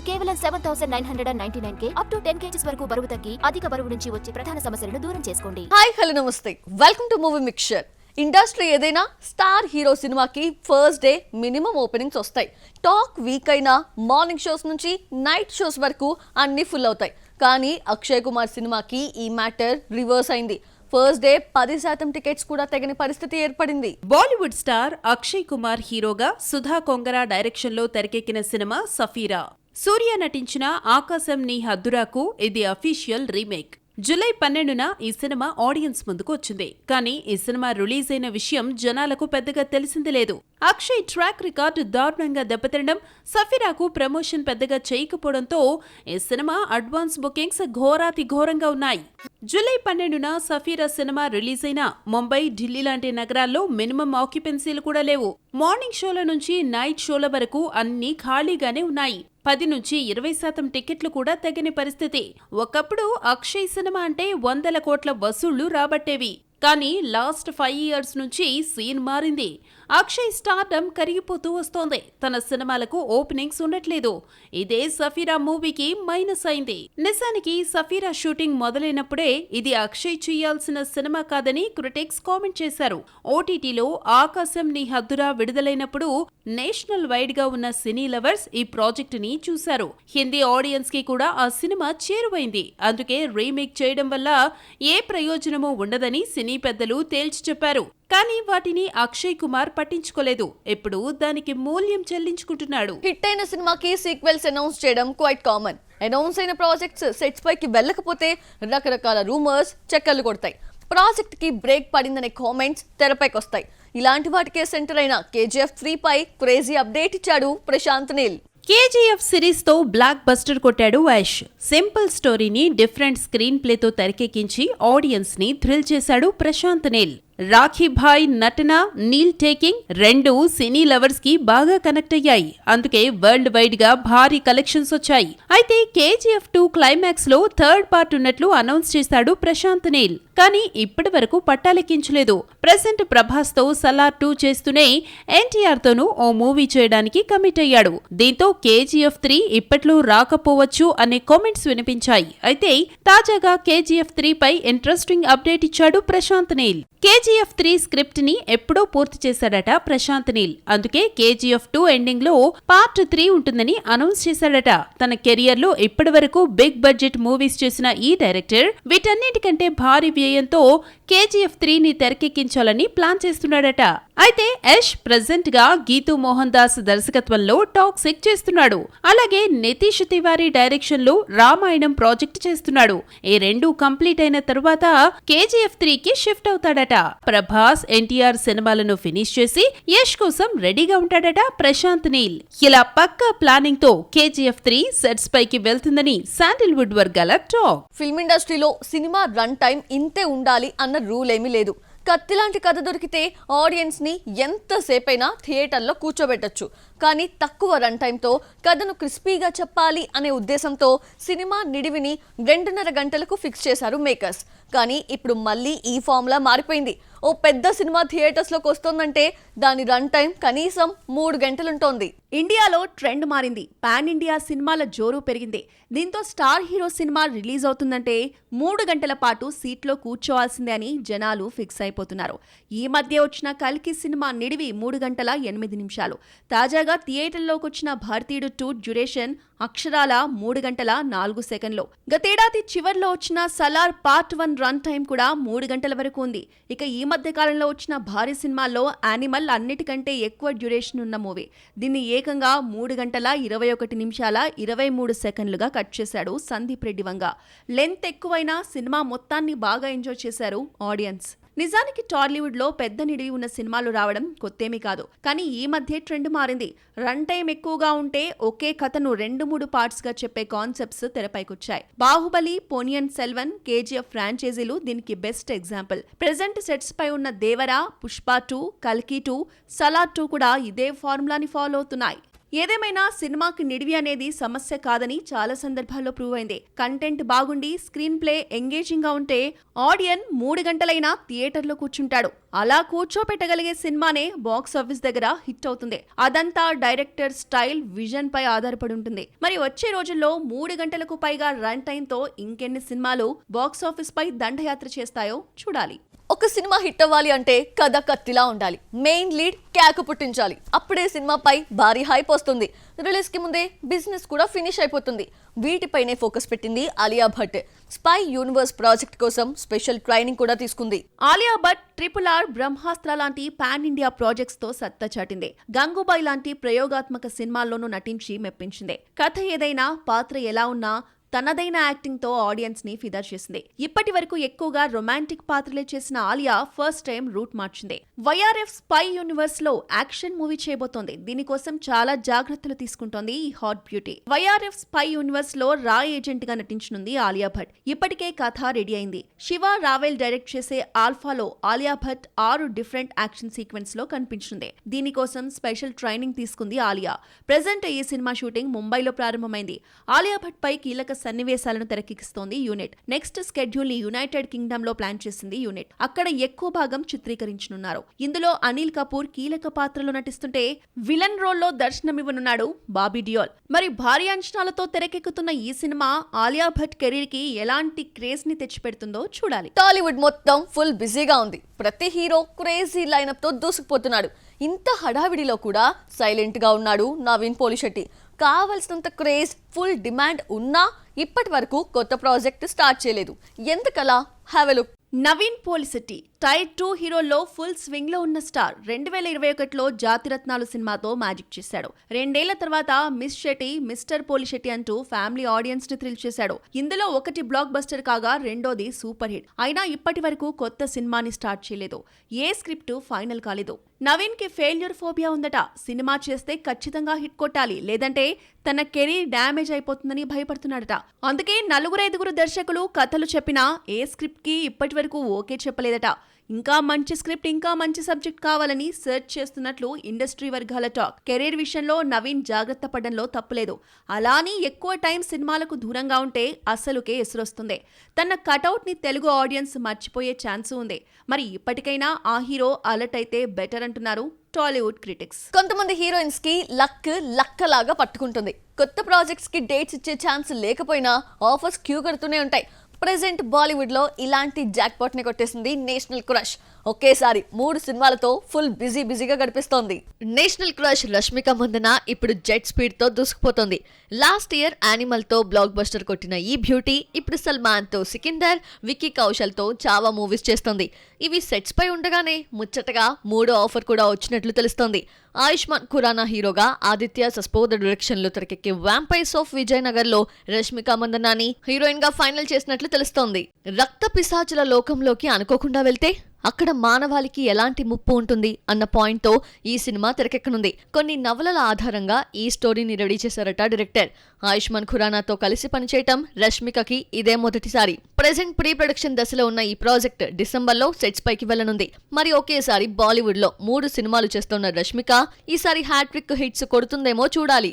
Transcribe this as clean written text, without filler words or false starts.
కేవలం 7,999K up to 10 kgs వరకు బరువు తగ్గి అధిక బరువు నుంచి వచ్చే ప్రధాన సమస్యలను దూరం చేసుకోండి. హాయ్ హలో నమస్తే, welcome to movie mixture. Industry ఏదైనా స్టార్ హీరో సినిమాకి ఫస్ట్ డే మినిమం ఓపెనింగ్స్ వస్తాయి. టాక్ వీక్ అయినా మార్నింగ్ షోస్ నుంచి నైట్ షోస్ వరకు అన్ని ఫుల్ అవుతాయి. కానీ అక్షయ్ కుమార్ సినిమాకి ఈ మ్యాటర్ రివర్స్ అయింది. ఫస్ట్ డే 10% టికెట్స్ కూడా తెగని పరిస్థితి ఏర్పడింది. బాలీవుడ్ స్టార్ అక్షయ్ కుమార్ హీరోగా సుధా కొంగర డైరెక్షన్ లో తెరకెక్కిన సినిమా సఫీరా. సూర్య నటించిన ఆకాశం నీ హద్దురాకు ఇది అఫీషియల్ రీమేక్. జూలై 12న ఈ సినిమా ఆడియన్స్ ముందుకు వచ్చింది. కానీ ఈ సినిమా రిలీజ్ అయిన విషయం జనాలకు పెద్దగా తెలిసింది లేదు. అక్షయ్ ట్రాక్ రికార్డు దారుణంగా దెబ్బతినడం, సఫీరాకు ప్రమోషన్ పెద్దగా చేయకపోవడంతో ఈ సినిమా అడ్వాన్స్ బుకింగ్స్ ఘోరాతి ఘోరంగా ఉన్నాయి. జూలై 12న సఫీరా సినిమా రిలీజ్ అయిన ముంబై, ఢిల్లీ లాంటి నగరాల్లో మినిమం ఆక్యుపెన్సీలు కూడా లేవు. మార్నింగ్ షోల నుంచి నైట్ షోల వరకు అన్నీ ఖాళీగానే ఉన్నాయి. 10 నుంచి 20% టికెట్లు కూడా తగ్గని పరిస్థితి. ఒకప్పుడు అక్షయ్ సినిమా అంటే 100 కోట్ల వసూళ్లు రాబట్టేవి. కానీ లాస్ట్ 5 years నుంచి సీన్ మారింది. అక్షయ్ స్టార్డమ్ కరిగిపోతూ వస్తోంది. తన సినిమాలకు ఓపెనింగ్స్ ఉండట్లేదు. ఇదే సఫీరా మూవీకి మైనస్ అయింది. నిజానికి సఫీరా షూటింగ్ మొదలైనప్పుడే ఇది అక్షయ్ చేయాల్సిన సినిమా కాదని క్రిటిక్స్ కామెంట్ చేశారు. ఓటీటీలో ఆకాశం నీ హద్దురా విడుదలైనప్పుడు నేషనల్ వైడ్ గా ఉన్న సినీ లవర్స్ ఈ ప్రాజెక్ట్ ని చూశారు. హిందీ ఆడియన్స్ కి కూడా ఆ సినిమా చేరువైంది. అందుకే రీమేక్ చేయడం వల్ల ఏ ప్రయోజనమూ ఉండదని సినీ పెద్దలు తేల్చి చెప్పారు. కానీ వాటిని అక్షయ్ కుమార్ పట్టించుకోలేదు. ఇప్పుడు దానికి మూల్యం చెల్లించుకుంటున్నాడు. హిట్ అయిన సినిమాకి సీక్వెల్స్ అనౌన్స్ చేయడం క్వైట్ కామన్. అనౌన్స్ అయిన ప్రాజెక్ట్స్ సెట్స్ పైకి వెళ్ళకపోతే రకరకాల రూమర్స్ చక్కర్లు కొడతాయి. ప్రాజెక్ట్ కి బ్రేక్ పడిందనే కామెంట్స్ తెరపైకి వస్తాయి. ఇలాంటి వాటికే సెంటర్ అయిన KGF 3 పై క్రేజీ అప్డేట్ ఇచ్చాడు ప్రశాంత్ నీల్. KGF సిరీస్ తో బ్లాక్ బస్టర్ కొట్టాడు యాష్. సింపుల్ స్టోరీని డిఫరెంట్ స్క్రీన్ ప్లేతో తెరకెక్కించి ఆడియన్స్ ని థ్రిల్ చేశాడు ప్రశాంత్ నీల్. రాఖీ భాయ్ నటన, నీల్ టేకింగ్ రెండు సినీ లవర్స్ కి బాగా కనెక్ట్ అయ్యాయి. అందుకే వరల్డ్ వైడ్ గా భారీ కలెక్షన్స్ వచ్చాయి. అయితే KGF 2 క్లైమాక్స్ లో థర్డ్ పార్ట్ ఉన్నట్లు అనౌన్స్ చేశాడు ప్రశాంత్ నీల్. కానీ ఇప్పటి వరకు పట్టాలెక్కించలేదు. ప్రెసెంట్ ప్రభాస్ తో సలార్ 2 చేస్తూనే NTR తోనూ ఓ మూవీ చేయడానికి కమిట్ అయ్యాడు. దీంతో KGF 3 ఇప్పట్లో రాకపోవచ్చు అనే కామెంట్స్ వినిపించాయి. అయితే తాజాగా KGF 3 పై ఇంట్రెస్టింగ్ అప్డేట్ ఇచ్చాడు ప్రశాంత్ నీల్. KGF 3 స్క్రిప్ట్ ని ఎప్పుడో పూర్తి చేశాడట ప్రశాంత్ నీల్. అందుకే KGF 2 ఎండింగ్ లో పార్ట్ 3 ఉంటుందని అనౌన్స్ చేశాడట. తన కెరియర్ లో ఇప్పటి వరకు బిగ్ బడ్జెట్ మూవీస్ చేసిన ఈ డైరెక్టర్ వీటన్నిటికంటే భారీ వ్యయంతో KGF 3 ని తెరకెక్కించాలని ప్లాన్ చేస్తున్నాడట. అయితే యష్ ప్రెజెంట్ గా గీతూ మోహన్ దాస్ దర్శకత్వంలో టాక్సిక్ చేస్తున్నాడు. అలాగే నితీష్ తివారీ డైరెక్షన్ లో రామాయణం ప్రాజెక్ట్ చేస్తున్నాడు. ఈ రెండు కంప్లీట్ అయిన తరువాత KGF 3 కి షిఫ్ట్ అవుతాడట. ప్రభాస్, NTR సినిమాలను ఫినిష్ చేసి యష్ కోసం రెడీగా ఉంటాడట ప్రశాంత్ నీల్. ఇలా పక్కా ప్లానింగ్ తో KGF 3 సెట్స్ పైకి వెళ్తుందని శాండిల్వుడ్ వర్గాల టాక్. ఫిల్మ్ ఇండస్ట్రీలో సినిమా రన్ టైం ఇంతే ఉండాలి అన్న రూల్ ఏమీ లేదు. కత్తిలాంటి కథ దొరికితే ఆడియన్స్ ని ఎంతసేపైనా థియేటర్లో కూర్చోబెట్టొచ్చు. కానీ తక్కువ రన్ టైంతో కథను క్రిస్పీగా చెప్పాలి అనే ఉద్దేశంతో సినిమా నిడివిని 2.5 గంటలకు ఫిక్స్ చేశారు మేకర్స్. కానీ ఇప్పుడు మళ్ళీ ఈ ఫార్ములా మారిపోయింది. ఓ పెద్ద సినిమా థియేటర్స్లోకి వస్తోందంటే దాని రన్ టైం కనీసం 3 గంటలుంటోంది. ఇండియాలో ట్రెండ్ మారింది. పాన్ ఇండియా సినిమాల జోరు పెరిగింది. దీంతో స్టార్ హీరో సినిమా రిలీజ్ అవుతుందంటే 3 గంటల పాటు సీట్లో కూర్చోవాల్సిందే అని జనాలు ఫిక్స్ అయిపోతున్నారు. ఈ మధ్య వచ్చిన కల్కి సినిమా నిడివి 3 గంటల 8 నిమిషాలు. తాజాగా థియేటర్లోకి వచ్చిన భారతీయుడు 2 డ్యూరేషన్ అక్షరాల 3 గంటల 4 సెకండ్లు. గతేడాది చివర్లో వచ్చిన సలార్ పార్ట్ 1 రన్ టైం కూడా 3 గంటల వరకు ఉంది. ఇక ఈ మధ్య కాలంలో వచ్చిన భారీ సినిమాల్లో యానిమల్ అన్నిటికంటే ఎక్కువ డ్యూరేషన్ ఉన్న మూవీ. దీన్ని ఏకంగా 3 గంటల 21 నిమిషాల 23 సెకండ్లుగా కట్ చేశాడు సందీప్ రెడ్డి వంగ. లెంత్ ఎక్కువైనా సినిమా మొత్తాన్ని బాగా ఎంజాయ్ చేశారు ఆడియన్స్. నిజానికి టాలీవుడ్ లో పెద్ద నిడివి ఉన్న సినిమాలు రావడం కొత్తేమీ కాదు. కానీ ఈ మధ్య ట్రెండ్ మారింది. రన్ టైం ఎక్కువగా ఉంటే ఒకే కథను 2-3 పార్ట్స్ గా చెప్పే కాన్సెప్ట్స్ తెరపైకొచ్చాయి. బాహుబలి, పొనియన్ సెల్వన్, KGF ఫ్రాంచైజీలు దీనికి బెస్ట్ ఎగ్జాంపుల్. ప్రెజెంట్ సెట్స్ పై ఉన్న దేవరా, పుష్ప 2, కల్కి 2, సలార్ 2 కూడా ఇదే ఫార్ములాని ఫాలో అవుతున్నాయి. ఏదేమైనా సినిమాకి నిడివి అనేది సమస్య కాదని చాలా సందర్భాల్లో ప్రూవ్ అయింది. కంటెంట్ బాగుండి స్క్రీన్ ప్లే ఎంగేజింగ్ గా ఉంటే ఆడియన్ 3 గంటలైనా థియేటర్లో కూర్చుంటాడు. అలా కూర్చోపెట్టగలిగే సినిమానే బాక్స్ ఆఫీస్ దగ్గర హిట్ అవుతుంది. అదంతా డైరెక్టర్ స్టైల్, విజన్ పై ఆధారపడి ఉంటుంది. మరి వచ్చే రోజుల్లో 3 గంటలకు పైగా రన్ టైం తో ఇంకెన్ని సినిమాలు బాక్స్ ఆఫీస్ పై దండయాత్ర చేస్తాయో చూడాలి. ఒక సినిమా హిట్ అవ్వాలి అంటే కథ కత్తిలా ఉండాలి. మెయిన్ లీడ్ కేక పుట్టించాలి. అప్పుడే సినిమాపై భారీ హైప్ వస్తుంది. రిలీజ్ కి ముందే బిజినెస్ కూడా ఫినిష్ అయిపోతుంది. వీటిపైనే ఫోకస్ పెట్టింది Alia Bhatt. Spy universe project కోసం స్పెషల్ ట్రైనింగ్ కూడా తీసుకుంది. ఆలియా భట్ RRR, బ్రహ్మాస్త్ర లాంటి పాన్ ఇండియా ప్రాజెక్ట్స్ తో సత్తా చాటింది. గంగూబాయ్ లాంటి ప్రయోగాత్మక సినిమాల్లోనూ నటించి మెప్పించింది. కథ ఏదైనా, పాత్ర ఎలా ఉన్నా తనదైన యాక్టింగ్ తో ఆడియన్స్ ని ఫిదా చేసింది. ఇప్పటి వరకు ఎక్కువగా రొమాంటిక్ పాత్రలే చేసిన ఆలియా ఫస్ట్ టైం రూట్ మార్చింది. YRF స్పై యూనివర్స్ లో యాక్షన్ మూవీ చేయబోతోంది. దీనికోసం చాలా జాగ్రత్తలు తీసుకుంటోంది ఈ hot beauty. YRF spy universe లో రా ఏజెంట్ గా నటించనుంది ఆలియా భట్. ఇప్పటికే కథ రెడీ అయింది. శివ రావెల్ డైరెక్ట్ చేసే ఆల్ఫాలో Alia Bhatt 6 different action sequence లో కనిపించింది. దీనికోసం స్పెషల్ ట్రైనింగ్ తీసుకుంది ఆలియా. ప్రెజెంట్ ఈ సినిమా షూటింగ్ ముంబైలో ప్రారంభమైంది. ఆలియా భట్ పై కీలక సన్నివేశాలను తెరకెక్కిస్తోంది యూనిట్. నెక్స్ట్ స్కెడ్యూల్ ని యునైటెడ్ కింగ్డమ్ లో ప్లాన్ చేసింది యూనిట్. అక్కడ ఎక్కువ భాగం చిత్రీకరించనున్నారు. ఇందులో అనిల్ కపూర్ కీలక పాత్రలో నటిస్తుంటే విలన్ రోల్లో దర్శనమివ్వనున్నాడు బాబీ డియోల్. మరి భారీ అంచనాలతో తెరకెక్కుతున్న ఈ సినిమా ఆలియా భట్ కెరీర్ కి ఎలాంటి క్రేజ్ ని తెచ్చిపెడుతుందో చూడాలి. టాలీవుడ్ మొత్తం ఫుల్ బిజీగా ఉంది. ప్రతి హీరో క్రేజీ లైనప్ తో దూసుకుపోతున్నాడు. ఇంత హడావిడిలో కూడా సైలెంట్ గా ఉన్నాడు నవీన్ పోలిశెట్టి. కావలసినంత క్రేజ్, ఫుల్ డిమాండ్ ఉన్నా ఇప్పటి వరకు కొత్త ప్రాజెక్ట్ స్టార్ట్ చేయలేదు. ఎందుకలా? Have a look. Naveen Polishetty tier 2 హీరోల్లో ఫుల్ స్వింగ్ లో ఉన్న స్టార్. 2021లో జాతిరత్నాలు సినిమాతో మ్యాజిక్ చేశాడు. 2 ఏళ్ల తర్వాత మిస్ శెట్టి, మిస్టర్ పోలిశెట్టి అంటూ ఫ్యామిలీ ఆడియన్స్ ని థ్రిల్ చేశాడు. ఇందులో ఒకటి బ్లాక్ బస్టర్ కాగా రెండోది సూపర్ హిట్. అయినా ఇప్పటి వరకు కొత్త సినిమాని స్టార్ట్ చేయలేదు. ఏ స్క్రిప్ట్ ఫైనల్ కాలేదు. నవీన్ కి ఫెయిల్యూర్ ఫోబియా ఉందట. సినిమా చేస్తే ఖచ్చితంగా హిట్ కొట్టాలి, లేదంటే తన కెరీర్ డ్యామేజ్ అయిపోతుందని భయపడుతున్నాడట. అందుకే 4-5 దర్శకులు కథలు చెప్పినా ఏ స్క్రిప్ట్ కి ఇప్పటి వరకు ఓకే చెప్పలేదట. ఇంకా మంచి స్క్రిప్ట్, ఇంకా మంచి సబ్జెక్ట్ కావాలని సెర్చ్ చేస్తున్నట్లు ఇండస్ట్రీ వర్గాల టాక్. కెరీర్ విషయంలో నవీన్ జాగ్రత్త పడడంలో తప్పులేదు. అలాని ఎక్కువ టైం సినిమాలకు దూరంగా ఉంటే అసలుకే ఎసురొస్తుంది. తన కటౌట్ ని తెలుగు ఆడియన్స్ మర్చిపోయే ఛాన్స్ ఉంది. మరి ఇప్పటికైనా ఆ హీరో అలర్ట్ అయితే బెటర్ అంటున్నారు టాలీవుడ్ క్రిటిక్స్. కొంతమంది హీరోయిన్స్ కి లక్కలాగా పట్టుకుంటుంది. కొత్త ప్రాజెక్ట్స్ కి డేట్స్ ఇచ్చే ఛాన్స్ లేకపోయినా ఆఫర్స్ క్యూ కడుతూనే ఉంటాయి. ప్రెజెంట్ బాలీవుడ్ లో ఇలాంటి జాక్ పాట్ ని కొట్టేసింది నేషనల్ క్రష్. ఒకేసారి 3 సినిమాలతో ఫుల్ బిజీగా గడిపిస్తోంది. నేషనల్ క్రష్ రష్మిక మందన ఇప్పుడు జెట్ స్పీడ్ తో దూసుకుపోతోంది. లాస్ట్ ఇయర్ యానిమల్ తో బ్లాక్ బస్టర్ కొట్టిన ఈ బ్యూటీ ఇప్పుడు సల్మాన్ తో సికిందర్, విక్కీ కౌశల్ తో చావా మూవీస్ చేస్తోంది. ఇవి సెట్స్ పై ఉండగానే ముచ్చటగా 3వ ఆఫర్ కూడా వచ్చినట్లు తెలుస్తోంది. ఆయుష్మాన్ ఖురానా హీరోగా, ఆదిత్య సస్పోద డైరెక్షన్ లో తెరకెక్కే వ్యాంపైర్స్ ఆఫ్ విజయనగర్ లో రష్మిక మందనాని హీరోయిన్ గా ఫైనల్ చేసినట్లు తెలుస్తోంది. రక్త పిశాచుల లోకంలోకి అనుకోకుండా వెళ్తే అక్కడ మానవాళికి ఎలాంటి ముప్పు ఉంటుంది అన్న పాయింట్ తో ఈ సినిమా తెరకెక్కనుంది. కొన్ని నవలల ఆధారంగా ఈ స్టోరీని రెడీ చేశారట డైరెక్టర్. ఆయుష్మాన్ ఖురానాతో కలిసి పనిచేయటం రష్మికకి ఇదే మొదటిసారి. ప్రెజెంట్ ప్రీ ప్రొడక్షన్ దశలో ఉన్న ఈ ప్రాజెక్ట్ డిసెంబర్లో సెట్స్ పైకి వెళ్లనుంది. మరి ఒకేసారి బాలీవుడ్ లో 3 సినిమాలు చేస్తున్న రష్మిక ఈసారి హ్యాట్రిక్ హిట్స్ కొడుతుందేమో చూడాలి.